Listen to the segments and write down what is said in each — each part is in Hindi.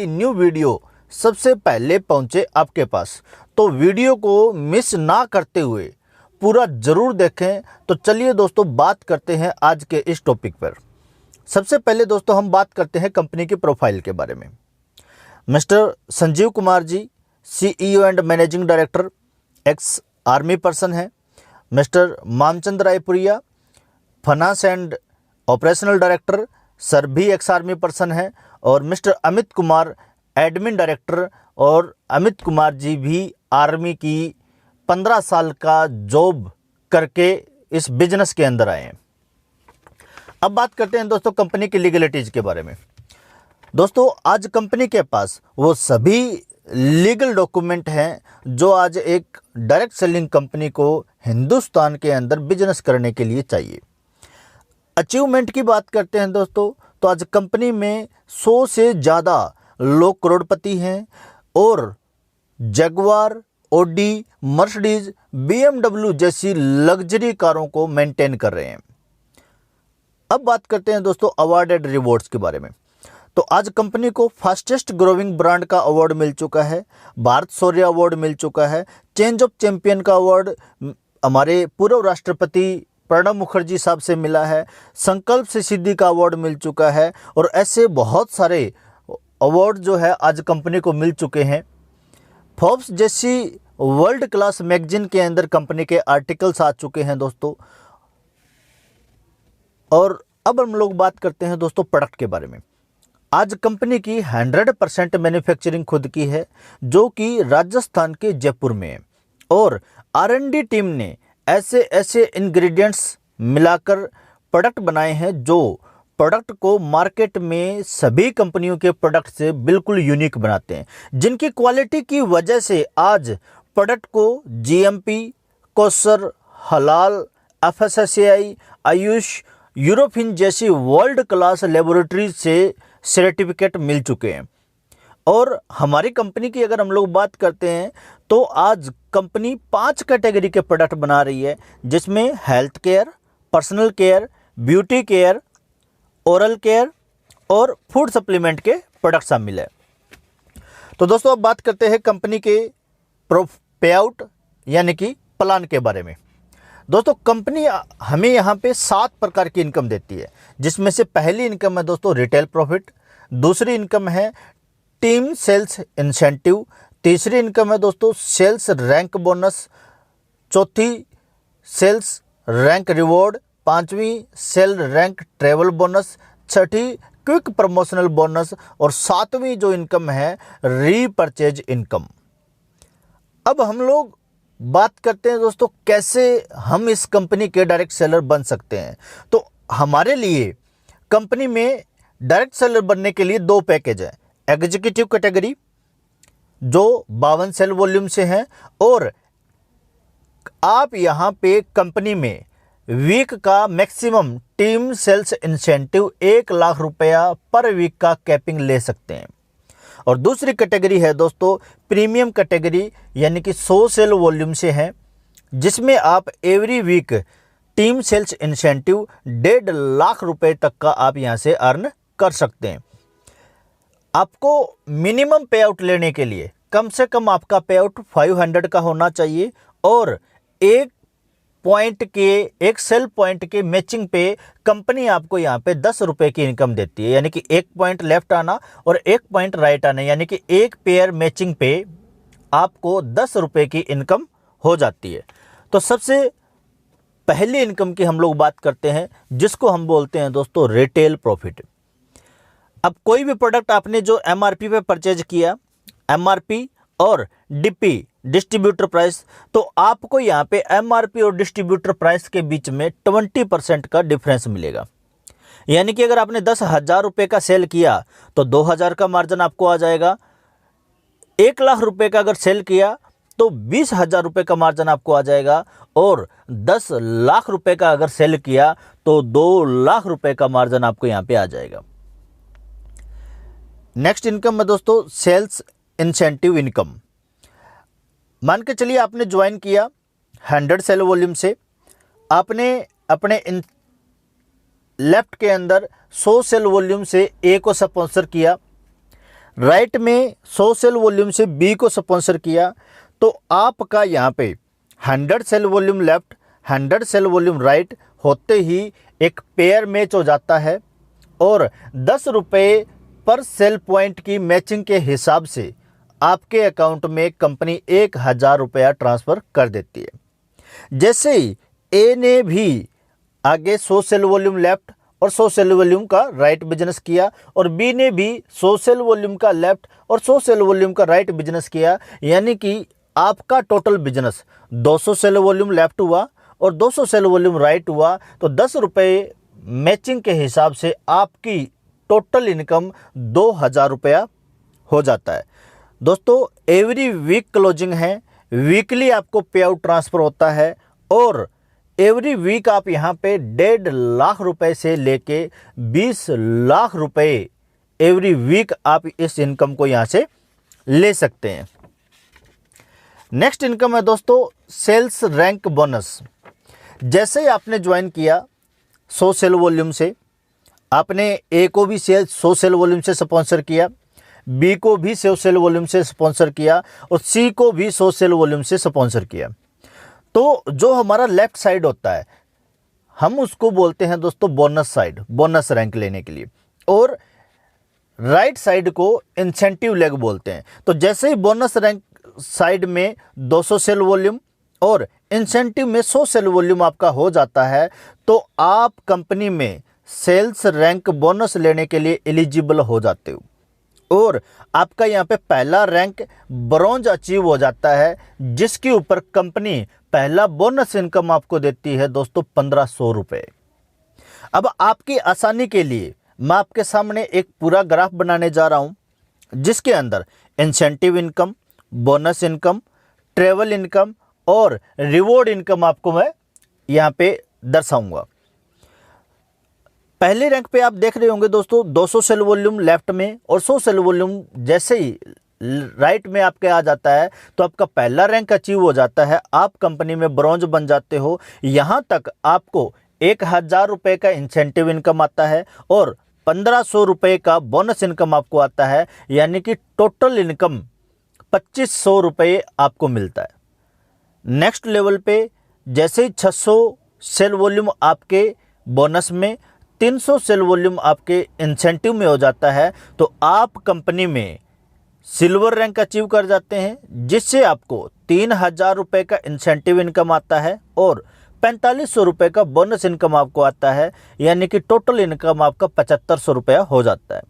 न्यू वीडियो सबसे पहले पहुंचे आपके पास, तो वीडियो को मिस ना करते हुए पूरा ज़रूर देखें। तो चलिए दोस्तों बात करते हैं आज के इस टॉपिक पर। सबसे पहले दोस्तों हम बात करते हैं कंपनी की प्रोफाइल के बारे में। Mister Sanjeev Kumar ji CEO and managing director, ex army person है। Mister Mamchand Raipuria finance and operational director, sir भी एक्स आर्मी पर्सन है। और mister Amit Kumar admin director, और अमित कुमार जी भी आर्मी की 15 साल का जॉब करके इस बिजनेस के अंदर आए हैं। अब बात करते हैं दोस्तों कंपनी की लीगलिटीज़ के बारे में। दोस्तों आज कंपनी के पास वो सभी लीगल डॉक्यूमेंट हैं जो आज एक डायरेक्ट सेलिंग कंपनी को हिंदुस्तान के अंदर बिजनेस करने के लिए चाहिए। अचीवमेंट की बात करते हैं दोस्तों, तो आज कंपनी में 100 से ज़्यादा लोग करोड़पति हैं और जगुआर, ऑडी, मर्सिडीज, BMW जैसी लग्जरी कारों को मेंटेन कर रहे हैं। अब बात करते हैं दोस्तों अवार्ड एंड रिवॉर्ड्स के बारे में। तो आज कंपनी को फास्टेस्ट ग्रोइंग ब्रांड का अवार्ड मिल चुका है, भारत शौर्य अवार्ड मिल चुका है, चेंज ऑफ चैंपियन का अवार्ड हमारे पूर्व राष्ट्रपति प्रणब मुखर्जी साहब से मिला है, संकल्प से सिद्धि का अवार्ड मिल चुका है, और ऐसे बहुत सारे अवार्ड जो है आज कंपनी को मिल चुके हैं। फोर्ब्स जैसी वर्ल्ड क्लास मैगजीन के अंदर कंपनी के आर्टिकल्स आ चुके हैं दोस्तों। और अब हम लोग बात करते हैं दोस्तों प्रोडक्ट के बारे में। आज कंपनी की 100% मैन्युफैक्चरिंग खुद की है, जो कि राजस्थान के जयपुर में है। और R&D टीम ने ऐसे ऐसे इंग्रेडिएंट्स मिलाकर प्रोडक्ट बनाए हैं जो प्रोडक्ट को मार्केट में सभी कंपनियों के प्रोडक्ट से बिल्कुल यूनिक बनाते हैं, जिनकी क्वालिटी की वजह से आज प्रोडक्ट को GMP, कोसर, हलाल, FSSAI, आयुष, यूरोफिन जैसी वर्ल्ड क्लास लेबोरेटरीज से सर्टिफिकेट मिल चुके हैं। और हमारी कंपनी की अगर हम लोग बात करते हैं तो आज कंपनी 5 कैटेगरी के प्रोडक्ट बना रही है, जिसमें health care, personal care, beauty care, oral care और फूड सप्लीमेंट के प्रोडक्ट शामिल है। तो दोस्तों अब बात करते हैं कंपनी के पे आउट यानी कि प्लान के बारे में। दोस्तों कंपनी हमें यहाँ पे 7 प्रकार की इनकम देती है, जिसमें से पहली इनकम है दोस्तों रिटेल प्रॉफिट, दूसरी इनकम है टीम सेल्स इंसेंटिव, तीसरी इनकम है दोस्तों सेल्स रैंक बोनस, चौथी सेल्स रैंक रिवॉर्ड, पांचवी सेल रैंक ट्रेवल बोनस, छठी क्विक प्रमोशनल बोनस, और सातवीं जो इनकम है रीपरचेज इनकम। अब हम लोग बात करते हैं दोस्तों कैसे हम इस कंपनी के डायरेक्ट सेलर बन सकते हैं। तो हमारे लिए कंपनी में डायरेक्ट सेलर बनने के लिए 2 पैकेज है। एग्जीक्यूटिव कैटेगरी जो 52 सेल वॉल्यूम से हैं, और आप यहाँ पे कंपनी में वीक का maximum team sales incentive 1 lakh रुपया पर वीक का कैपिंग ले सकते हैं। और दूसरी कैटेगरी है दोस्तों प्रीमियम कैटेगरी, यानी कि 100 सेल वॉल्यूम से हैं, जिसमें आप every week team sales incentive 1.5 lakh रुपए तक का आप यहाँ से अर्न कर सकते हैं। आपको मिनिमम पे आउट लेने के लिए कम से कम आपका पे आउट 500 का होना चाहिए, और एक सेल पॉइंट के मैचिंग पे कंपनी आपको यहाँ पे 10 रुपए की इनकम देती है, यानी कि 1 पॉइंट लेफ्ट आना और 1 पॉइंट राइट आना, यानी कि एक पेयर मैचिंग पे आपको 10 रुपए की इनकम हो जाती है। तो सबसे पहली इनकम की हम लोग बात करते हैं, जिसको हम बोलते हैं दोस्तों रिटेल प्रॉफिट। अब कोई भी प्रोडक्ट आपने जो MRP पे परचेज किया, MRP और DP डिस्ट्रीब्यूटर प्राइस, तो आपको यहाँ पे MRP और डिस्ट्रीब्यूटर प्राइस के बीच में 20% का डिफरेंस मिलेगा। यानी कि अगर आपने 10,000 रुपये का सेल किया तो 2,000 का मार्जिन आपको आ जाएगा। 1 लाख रुपये का अगर सेल किया तो 20,000 रुपये का मार्जिन आपको आ जाएगा, और 10 लाख रुपये का अगर सेल किया तो 2 लाख रुपये का मार्जिन आपको यहाँ पे आ जाएगा। नेक्स्ट इनकम है दोस्तों सेल्स इंसेंटिव इनकम। मान के चलिए आपने ज्वाइन किया 100 सेल वॉल्यूम से, आपने अपने लेफ्ट के अंदर 100 सेल वॉल्यूम से ए को स्पॉन्सर किया, राइट में 100 सेल वॉल्यूम से बी को स्पॉन्सर किया, तो आपका यहाँ पे 100 sale volume left 100 sale volume right होते ही एक पेयर मैच हो जाता है और 10 रुपये पर सेल पॉइंट की मैचिंग के हिसाब से आपके अकाउंट में कंपनी 1000 रुपया ट्रांसफ़र कर देती है। जैसे ही ए ने भी आगे 100 सेल वॉल्यूम लेफ्ट और 100 सेल वॉल्यूम का राइट बिजनेस किया और बी ने भी 100 सेल वॉल्यूम का लेफ्ट और 100 सेल वॉल्यूम का राइट बिजनेस किया, यानी कि आपका total business 200 sale volume left हुआ और 200 सेल वॉल्यूम राइट हुआ, तो 10 रुपये मैचिंग के हिसाब से आपकी टोटल इनकम 2000 रुपया हो जाता है। दोस्तों एवरी वीक क्लोजिंग है, वीकली आपको पे आउट ट्रांसफ़र होता है और एवरी वीक आप यहाँ पे 1.5 लाख रुपए से लेके 20 लाख रुपए एवरी वीक आप इस इनकम को यहाँ से ले सकते हैं। नेक्स्ट इनकम है दोस्तों सेल्स रैंक बोनस। जैसे ही आपने ज्वाइन किया 100 सेल वॉल्यूम से, आपने ए को भी 100 सेल वॉल्यूम से स्पॉन्सर किया, बी को भी 100 सेल वॉल्यूम से स्पॉन्सर किया और सी को भी 100 सेल वॉल्यूम से स्पॉन्सर किया, तो जो हमारा लेफ्ट साइड होता है हम उसको बोलते हैं दोस्तों बोनस साइड, बोनस रैंक लेने के लिए, और राइट साइड को इंसेंटिव लेग बोलते हैं। तो जैसे ही बोनस रैंक साइड में 200 सेल वॉल्यूम और इंसेंटिव में 100 सेल वॉल्यूम आपका हो जाता है, तो आप कंपनी में सेल्स रैंक बोनस लेने के लिए एलिजिबल हो जाते हो और आपका यहाँ पे पहला रैंक ब्रॉन्ज अचीव हो जाता है, जिसके ऊपर कंपनी पहला बोनस इनकम आपको देती है दोस्तों 1500 रुपये। अब आपकी आसानी के लिए मैं आपके सामने एक पूरा ग्राफ बनाने जा रहा हूँ, जिसके अंदर incentive income, bonus income, travel income और रिवॉर्ड इनकम आपको मैं यहाँ पे दर्शाऊंगा। पहले रैंक पे आप देख रहे होंगे दोस्तों 200 सेल वॉल्यूम लेफ्ट में और 100 सेल वॉल्यूम जैसे ही राइट में आपके आ जाता है तो आपका पहला रैंक अचीव हो जाता है, आप कंपनी में ब्रॉन्ज बन जाते हो। यहाँ तक आपको 1000 रुपये का इंसेंटिव इनकम आता है और 1500 रुपये का बोनस इनकम आपको आता है, यानी कि टोटल इनकम 2500 रुपये आपको मिलता है। नेक्स्ट लेवल पे जैसे ही 600 सेल वॉल्यूम आपके बोनस में, 300 सेल वॉल्यूम आपके इंसेंटिव में हो जाता है, तो आप कंपनी में सिल्वर रैंक अचीव कर जाते हैं, जिससे आपको 3000 रुपये का इंसेंटिव इनकम आता है और 4500 रुपये का बोनस इनकम आपको आता है, यानी कि टोटल इनकम आपका 7500 रुपया हो जाता है।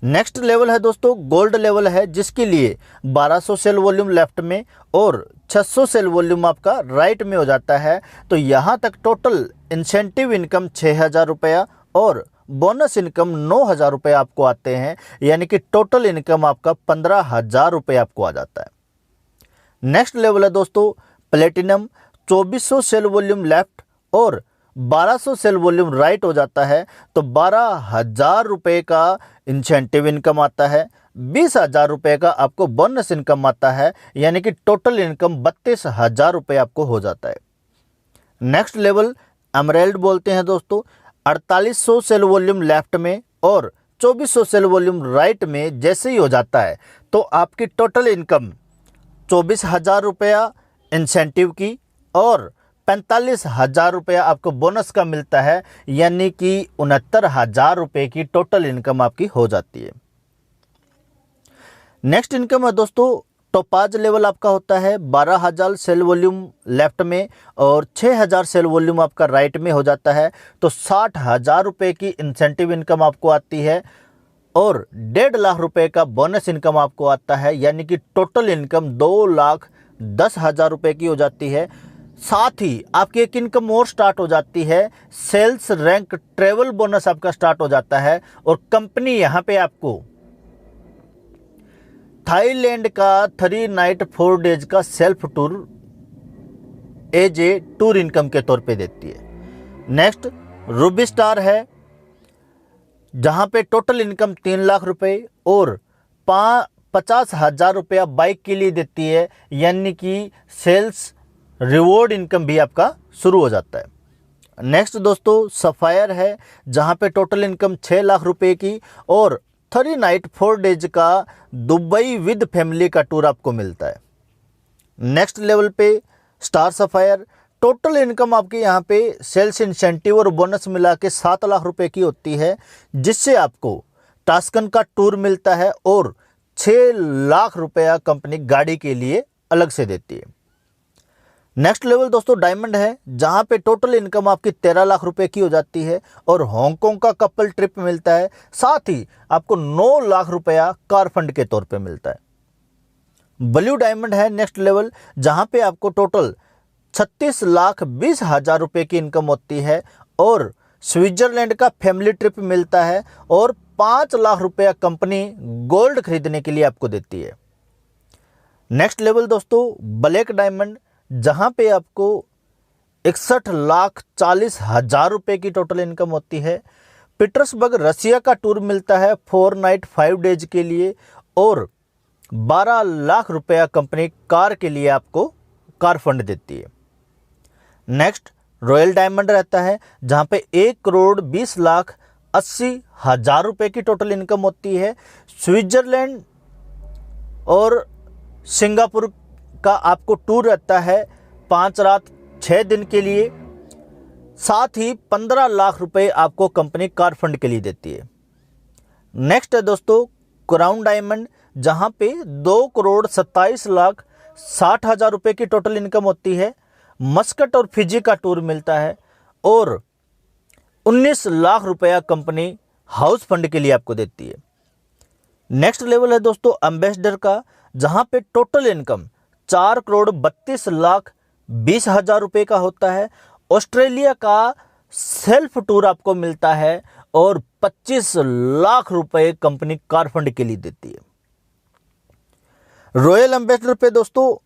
नेक्स्ट लेवल है दोस्तों गोल्ड लेवल है, जिसके लिए 1200 सेल वॉल्यूम लेफ्ट में और 600 सेल वॉल्यूम आपका राइट में हो जाता है, तो यहाँ तक टोटल इंसेंटिव इनकम 6000 रुपया और बोनस इनकम 9000 रुपये आपको आते हैं, यानी कि टोटल इनकम आपका 15000 रुपये आपको आ जाता है। नेक्स्ट लेवल है दोस्तों प्लेटिनम, 2400 सेल वॉल्यूम लेफ्ट और 1200 सेल वॉल्यूम राइट हो जाता है, तो 12000 रुपये का इंसेंटिव इनकम आता है, 20000 रुपये का आपको बोनस इनकम आता है, यानी कि टोटल इनकम 32000 रुपये आपको हो जाता है। नेक्स्ट लेवल एमराल्ड बोलते हैं दोस्तों, 4800 सेल वॉल्यूम लेफ्ट में और 2400 सेल वॉल्यूम राइट में जैसे ही हो जाता है, तो आपकी टोटल इनकम 24000 रुपया इंसेंटिव की और 45,000 रुपया आपको बोनस का मिलता है, यानी कि 69,000 रुपये की टोटल इनकम आपकी हो जाती है। नेक्स्ट इनकम है दोस्तों टोपाज लेवल आपका होता है 12,000 सेल वॉल्यूम लेफ्ट में और 6,000 सेल वॉल्यूम आपका राइट में हो जाता है, तो 60,000 रुपये की इंसेंटिव इनकम आपको आती है और 1.5 लाख रुपये का बोनस इनकम आपको आता है, यानी कि टोटल इनकम 2,10,000 रुपये की हो जाती है। साथ ही आपकी एक इनकम और स्टार्ट हो जाती है, सेल्स रैंक ट्रेवल बोनस आपका स्टार्ट हो जाता है और कंपनी यहाँ पे आपको थाईलैंड का 3 नाइट 4 डेज का self tour as a tour income के तौर पे देती है। नेक्स्ट रूबी स्टार है, जहाँ पे टोटल इनकम 3 लाख रुपए और 50,000 रुपया बाइक के लिए देती है, यानी कि सेल्स रिवॉर्ड इनकम भी आपका शुरू हो जाता है। नेक्स्ट दोस्तों सफ़ायर है, जहाँ पे टोटल इनकम 6 लाख रुपए की और 3 नाइट 4 डेज का दुबई विद फैमिली का टूर आपको मिलता है। नेक्स्ट लेवल पे स्टार सफायर, टोटल इनकम आपके यहाँ पे सेल्स इंसेंटिव और बोनस मिला के 7 लाख रुपए की होती है, जिससे आपको टास्कन का टूर मिलता है और 6 लाख रुपया कंपनी गाड़ी के लिए अलग से देती है। नेक्स्ट लेवल दोस्तों डायमंड है, जहाँ पे टोटल इनकम आपकी 13 लाख रुपए की हो जाती है और हांगकांग का कपल ट्रिप मिलता है, साथ ही आपको 9 लाख रुपया कार फंड के तौर पे मिलता है। ब्लू डायमंड है नेक्स्ट लेवल, जहाँ पे आपको टोटल 36,20,000 रुपए की इनकम होती है और स्विट्जरलैंड का फैमिली ट्रिप मिलता है और 5 लाख रुपया कंपनी गोल्ड खरीदने के लिए आपको देती है। नेक्स्ट लेवल दोस्तों ब्लैक डायमंड, जहाँ पे आपको 61,40,000 रुपए की टोटल इनकम होती है। पीटर्सबर्ग रसिया का टूर मिलता है 4 नाइट 5 डेज के लिए और 12 लाख रुपया कंपनी कार के लिए आपको कार फंड देती है। नेक्स्ट रॉयल डायमंड रहता है, जहाँ पे 1,20,80,000 रुपए की टोटल इनकम होती है। स्विट्जरलैंड और सिंगापुर का आपको टूर रहता है 5 रात 6 दिन के लिए, साथ ही 15 लाख रुपए आपको कंपनी कार फंड के लिए देती है। नेक्स्ट है दोस्तों क्राउन डायमंड, जहां पे 2,27,60,000 रुपए की टोटल इनकम होती है। मस्कट और फिजी का टूर मिलता है और 19 लाख रुपया कंपनी हाउस फंड के लिए आपको देती है। नेक्स्ट लेवल है दोस्तों एम्बेसडर का, जहां पे टोटल इनकम 4,32,20,000 रुपए का होता है। ऑस्ट्रेलिया का सेल्फ टूर आपको मिलता है और 25 लाख रुपए कंपनी कार फंड के लिए देती है। रॉयल एम्बेसडर पे दोस्तों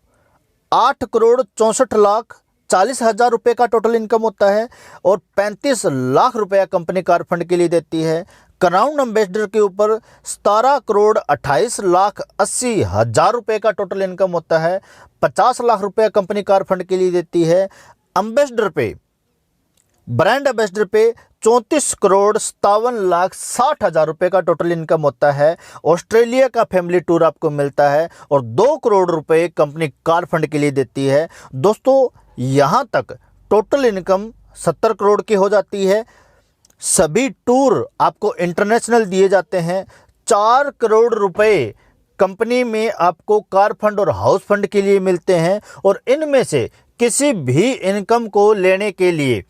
8,64,40,000 रुपए का टोटल इनकम होता है और 35 लाख रुपया कंपनी कार फंड के लिए देती है। क्राउन एम्बेसडर के ऊपर 17,28,80,000 रुपए का टोटल इनकम होता है, 50 लाख रुपया कंपनी कार फंड के लिए देती है। एम्बेसडर पे ब्रांड एम्बेसडर पे 34,57,60,000 रुपए का टोटल इनकम होता है। ऑस्ट्रेलिया का फैमिली टूर आपको मिलता है और 2 करोड़ रुपए कंपनी कार फंड के लिए देती है। दोस्तों यहाँ तक टोटल इनकम 70 करोड़ की हो जाती है। सभी टूर आपको इंटरनेशनल दिए जाते हैं। 4 करोड़ रुपए कंपनी में आपको कार फंड और हाउस फंड के लिए मिलते हैं और इनमें से किसी भी इनकम को लेने के लिए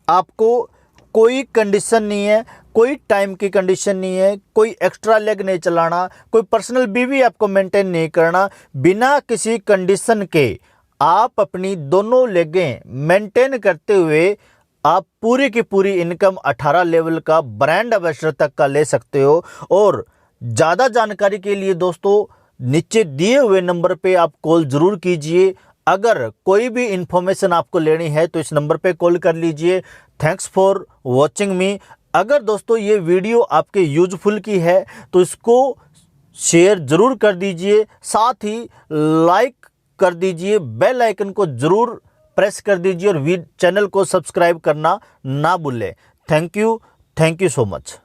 आपको कोई कंडीशन नहीं है, कोई टाइम की कंडीशन नहीं है, कोई एक्स्ट्रा लेग नहीं चलाना, कोई पर्सनल बीवी आपको मेंटेन नहीं करना। बिना किसी कंडीशन के आप अपनी दोनों लेगें मेंटेन करते हुए आप पूरी की पूरी इनकम 18 लेवल का ब्रांड एम्बेसडर तक का ले सकते हो। और ज़्यादा जानकारी के लिए दोस्तों नीचे दिए हुए नंबर पे आप कॉल ज़रूर कीजिए। अगर कोई भी इंफॉर्मेशन आपको लेनी है तो इस नंबर पे कॉल कर लीजिए। थैंक्स फॉर वॉचिंग मी। अगर दोस्तों ये वीडियो आपके यूजफुल की है तो इसको शेयर ज़रूर कर दीजिए, साथ ही लाइक कर दीजिए, बेल आइकन को ज़रूर प्रेस कर दीजिए और चैनल को सब्सक्राइब करना ना भूलें। Thank you so much.